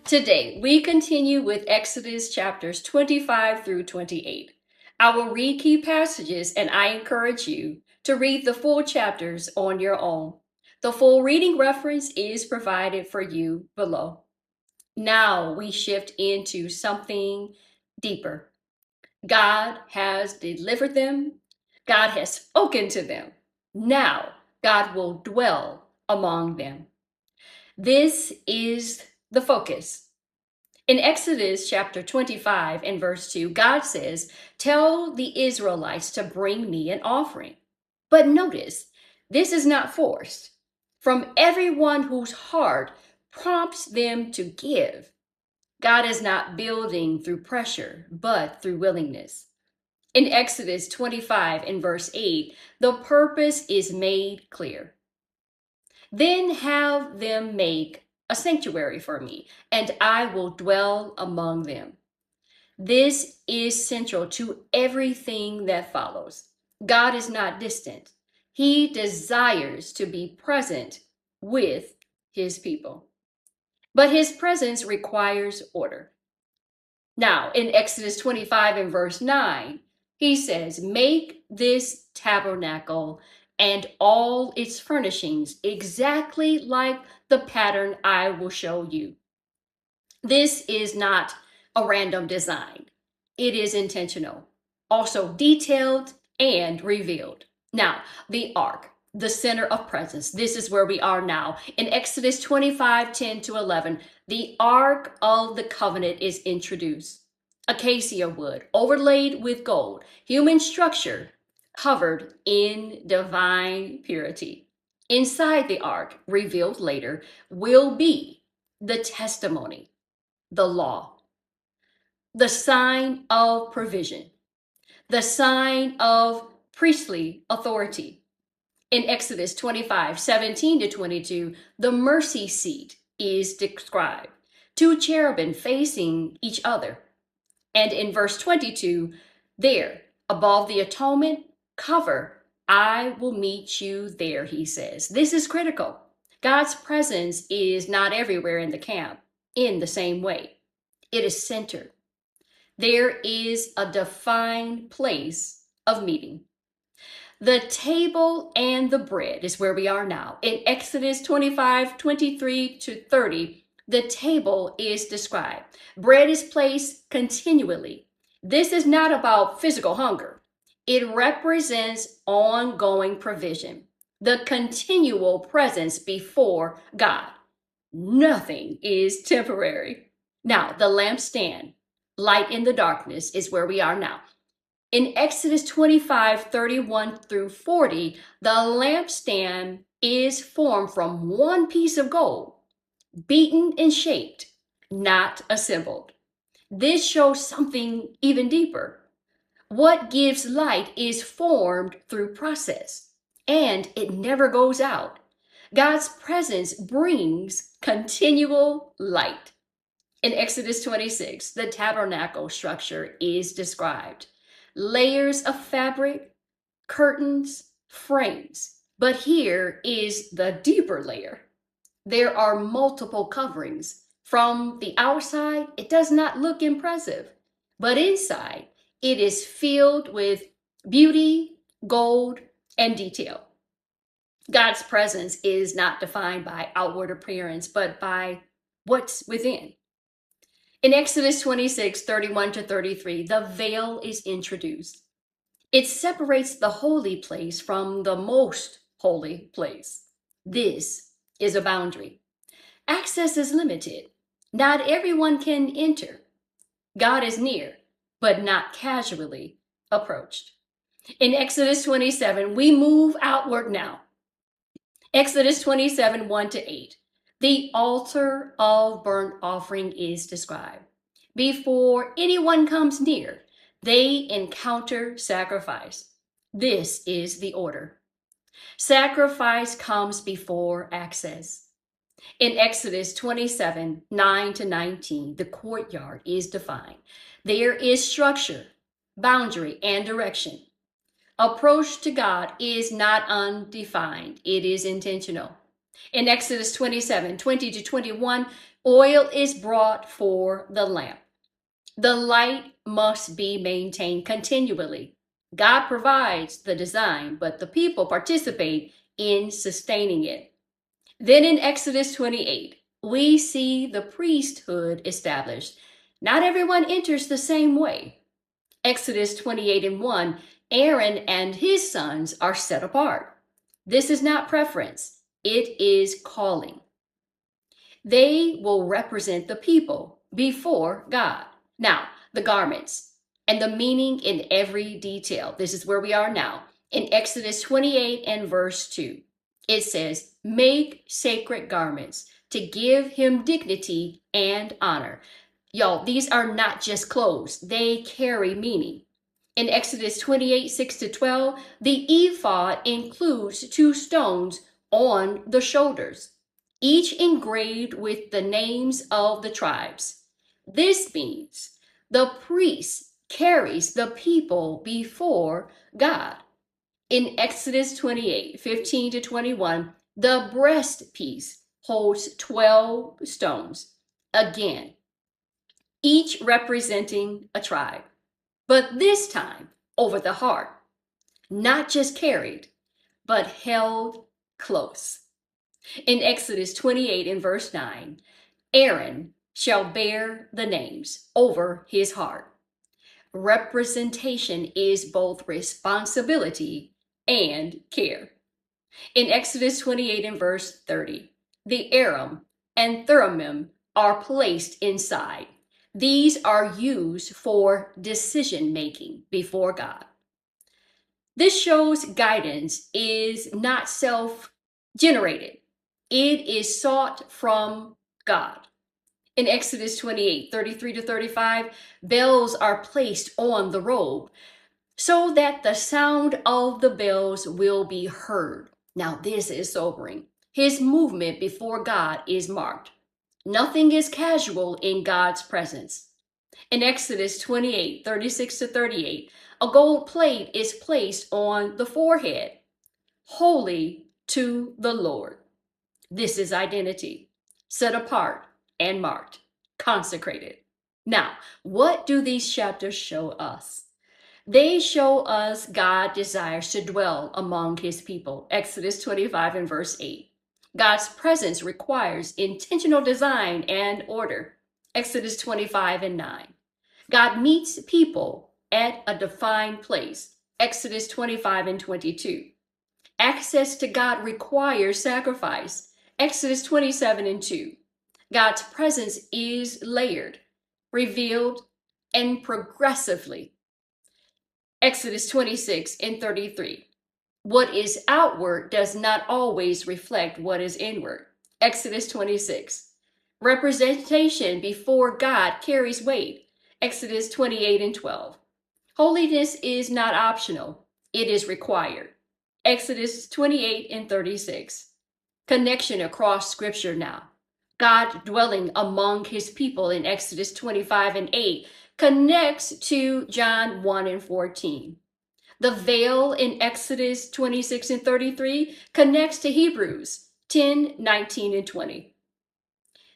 Today, we continue with Exodus chapters 25 through 28. I will read key passages and I encourage you to read the full chapters on your own. The full reading reference is provided for you below. Now we shift into something deeper. God has delivered them. God has spoken to them. Now God will dwell among them. This is the focus. In Exodus chapter 25 and verse 2, God says, "Tell the Israelites to bring me an offering." But notice, this is not forced. From everyone whose heart prompts them to give. God is not building through pressure, but through willingness. In Exodus 25 and verse 8, the purpose is made clear. Then have them make a sanctuary for me, and I will dwell among them. This is central to everything that follows. God is not distant. He desires to be present with his people. But his presence requires order. Now, in Exodus 25 and verse 9, he says, "Make this tabernacle and all its furnishings exactly like the pattern I will show you." This is not a random design. It is intentional, also detailed and revealed. Now, the ark, the center of presence. This is where we are now. In Exodus 25, 10 to 11, the ark of the covenant is introduced. Acacia wood, overlaid with gold, human structure, covered in divine purity. Inside the ark, revealed later, will be the testimony, the law, the sign of provision, the sign of priestly authority. In Exodus 25, 17 to 22, the mercy seat is described, two cherubim facing each other. And in verse 22, there, above the atonement cover, "I will meet you there," he says. This is critical. God's presence is not everywhere in the camp in the same way. It is centered. There is a defined place of meeting. The table and the bread is where we are now. In Exodus 25, 23 to 30, the table is described. Bread is placed continually. This is not about physical hunger. It represents ongoing provision, the continual presence before God. Nothing is temporary. Now, the lampstand, light in the darkness, is where we are now. In Exodus 25, 31 through 40, the lampstand is formed from one piece of gold, beaten and shaped, not assembled. This shows something even deeper. What gives light is formed through process, and it never goes out. God's presence brings continual light. In Exodus 26, the tabernacle structure is described. Layers of fabric, curtains, frames. But here is the deeper layer. There are multiple coverings. From the outside, it does not look impressive, but inside, it is filled with beauty, gold, and detail. God's presence is not defined by outward appearance, but by what's within. In Exodus 26, 31 to 33, the veil is introduced. It separates the holy place from the most holy place. This is a boundary. Access is limited. Not everyone can enter. God is near, but not casually approached. In Exodus 27, we move outward now. Exodus 27, 1 to 8. The altar of burnt offering is described. Before anyone comes near, they encounter sacrifice. This is the order. Sacrifice comes before access. In Exodus 27, 9 to 19, the courtyard is defined. There is structure, boundary, and direction. Approach to God is not undefined. It is intentional. In Exodus 27, 20 to 21, Oil is brought for the lamp. The light must be maintained continually. God provides the design, but the people participate in sustaining it. Then in Exodus 28, we see the priesthood established. Not everyone enters the same way. Exodus 28 and 1, Aaron and his sons are set apart. This is not preference, it is calling. They will represent the people before God. Now, the garments and the meaning in every detail. This is where we are now. In Exodus 28 and verse 2, it says, make sacred garments to give him dignity and honor. Y'all, these are not just clothes, they carry meaning. In Exodus 28, 6 to 12, the ephod includes two stones on the shoulders, each engraved with the names of the tribes. This means the priest carries the people before God. In Exodus 28, 15 to 21, the breastpiece holds 12 stones, again, each representing a tribe, but this time over the heart, not just carried, but held close. In Exodus 28 and verse 9, Aaron shall bear the names over his heart. Representation is both responsibility and care. In Exodus 28 and verse 30, the Aram and Thummim are placed inside. These are used for decision making before God. This shows guidance is not self-generated. It is sought from God. In Exodus 28, 33 to 35, bells are placed on the robe so that the sound of the bells will be heard. Now, this is sobering. His movement before God is marked. Nothing is casual in God's presence. In Exodus 28, 36 to 38, a gold plate is placed on the forehead, holy to the Lord. This is identity, set apart and marked, consecrated. Now, what do these chapters show us? They show us God desires to dwell among his people. Exodus 25 and verse 8. God's presence requires intentional design and order. Exodus 25 and 9. God meets people at a defined place. Exodus 25 and 22. Access to God requires sacrifice. Exodus 27 and 2. God's presence is layered, revealed, and progressively. Exodus 26 and 33. What is outward does not always reflect what is inward. Exodus 26. Representation before God carries weight. Exodus 28 and 12. Holiness is not optional, it is required. Exodus 28 and 36. Connection across scripture now. God dwelling among his people in Exodus 25 and 8 connects to John 1 and 14. The veil in Exodus 26 and 33 connects to Hebrews 10, 19 and 20.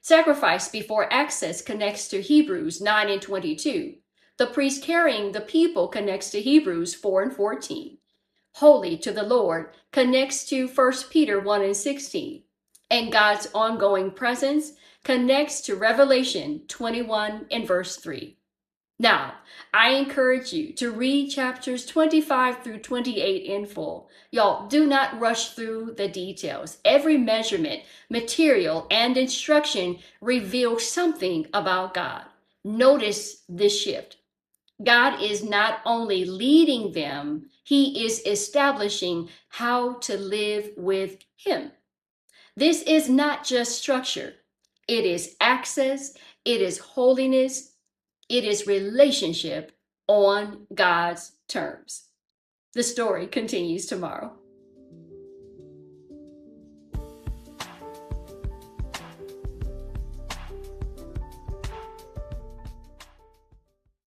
Sacrifice before access connects to Hebrews 9 and 22. The priest carrying the people connects to Hebrews 4 and 14. Holy to the Lord connects to 1 Peter 1 and 16. And God's ongoing presence connects to Revelation 21 and verse 3. Now, I encourage you to read chapters 25 through 28 in full. Y'all, do not rush through the details. Every measurement, material, and instruction reveals something about God. Notice this shift. God is not only leading them, he is establishing how to live with him. This is not just structure. It is access, it is holiness, it is relationship on God's terms. The story continues tomorrow.